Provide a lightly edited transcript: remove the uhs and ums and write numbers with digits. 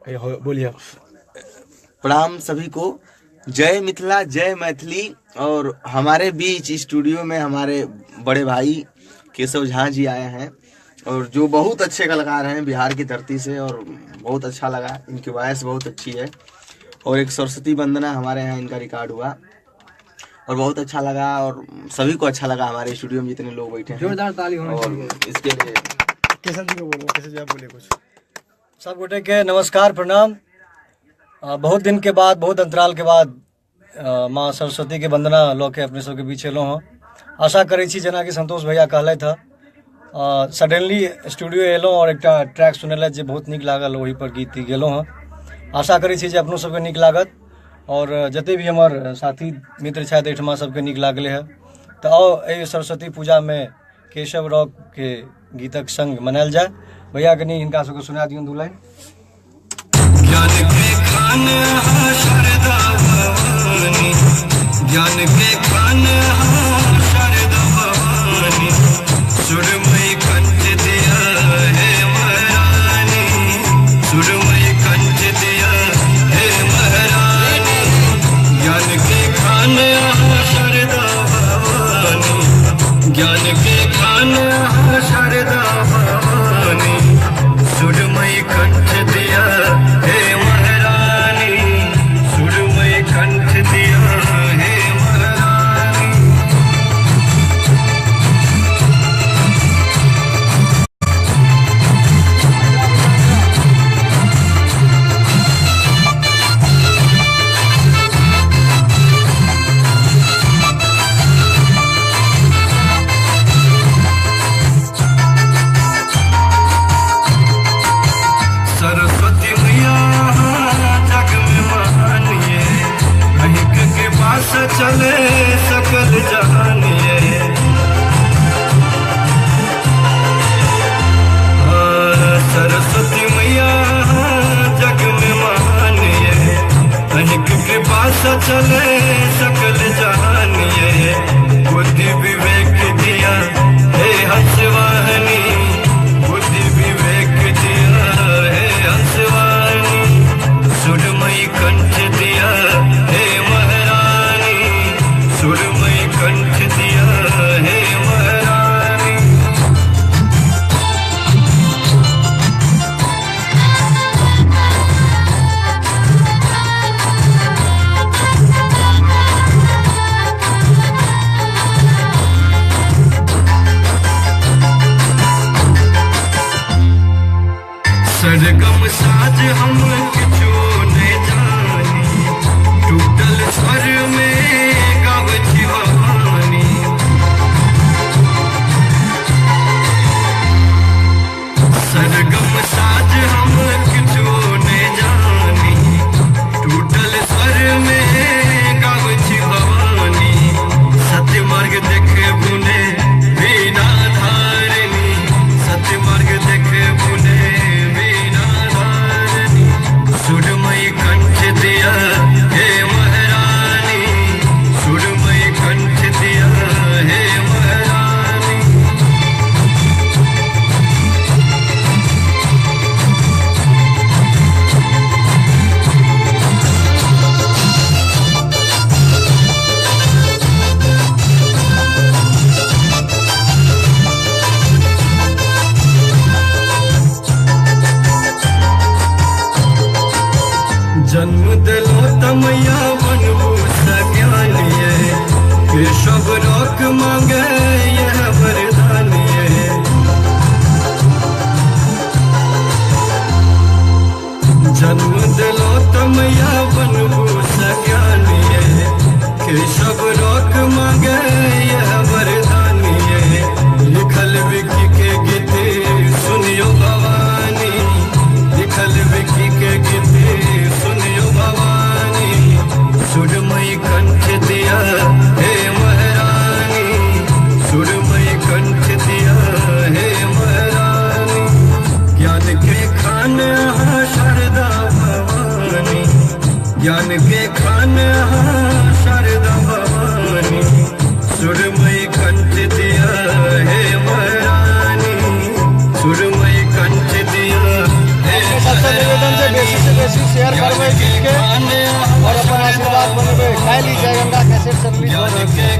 बोलिए। प्रणाम सभी को, जय मिथिला, जय मैथिली। और हमारे बीच स्टूडियो में हमारे बड़े भाई केशव झा जी आए हैं, और जो बहुत अच्छे कलाकार हैं बिहार की धरती से, और बहुत अच्छा लगा, इनकी वॉइस बहुत अच्छी है। और एक सरस्वती वंदना हमारे यहाँ इनका रिकॉर्ड हुआ और बहुत अच्छा लगा, और सभी को अच्छा लगा। हमारे स्टूडियो में जितने लोग बैठे हैं, जोरदार ताली होनी चाहिए इसके लिए। केशव जी को बोलो, केशव जी आप बोलिए कुछ। सब गोटे के नमस्कार, प्रणाम। बहुत दिन के बाद, बहुत अंतराल के बाद माँ सरस्वती के वंदना लऽ के अपने सबके बीच एलहुँ हँ। आशा करै छी जेना कि संतोष भैया कहलथि हँ, सडनली स्टूडियो एलहुँ और एक ट्रैक सुनेलथि जे बहुत नीक लागल, ओहि पर गीत गेलहुँ हँ। आशा करै छी जे अपनो सबके नीक लागत, और जते भी हमर साथी मित्र छथि एहिठमा सबके नीक लागलै है। तऽ आओ एहि सरस्वती पूजा में केशव रॉक के गीतक संग मनायल जाए। भैया कनी हिनका सबके सुना दियौन दू लाइन। ज्ञान के खान शारदा भवानी, ज्ञान के खान शारदा भवानी, सुरमयी कंठ दिया है महारानी, सुरमयी कंठ दिया है महारानी। ज्ञान के खान शारदा भवानी, ज्ञान के खान शारदा भवानी, सुरमयी कंठ दिया हे महारानी, सुरमयी कंठ दिया हे महारानी। सरस्वती मैया जग में महान ये, अहिक के पास चले सकल जहान ये। सरस्वती मैया जग में महान ये, अहिक के पास चले सकल जहान ये। बुद्धि विवेक दिया हे हंसवाहनी, बुद्धि विवेक दिया हे हंसवानी, सुरमयी कंठ दिया हे महारानी, सुरमयी कंठ दिया हे महारानी। सरगम साज हम किछु ने जानी, टूटल स्वर में गावछि भवानी। सरगम साज हम किछु ने जानी, टूटल स्वर में गावछि भवानी। सत्य मार्ग देखे बुने बिना धारनी, सत्य मार्ग देखे बुने सुरमयी कंठ दिया हे महारानी, सुरमयी कंठ दिया हे महारानी। जन्म दिलो तमैया बनबू सज्ञान ये, केशव रॉक मांगे यह वरदान ये। जन्म दिलो तमैया बनबू सज्ञान ये, केशव रॉक मांगे यह वरदान ये। लिखल विकी के गीत सुनियो भवानी, लिखल विकी के गीत सुनियो भवानी, सुरमयी कंठ दिया हे महारानी, सुरमयी कंठ दिया हे महारानी। ज्ञान के खान शारदा भवानी, ज्ञान के खान शारदा भवानी, सुरमयी कंठ दिया हे महारानी, सुरमयी कंठ दिया हे महारानी। बेसी शेयर करबै गीत के और अपन आशीर्वाद बनबै। खाली जय गंगा कैसेट से रिलीज हो रहल छै।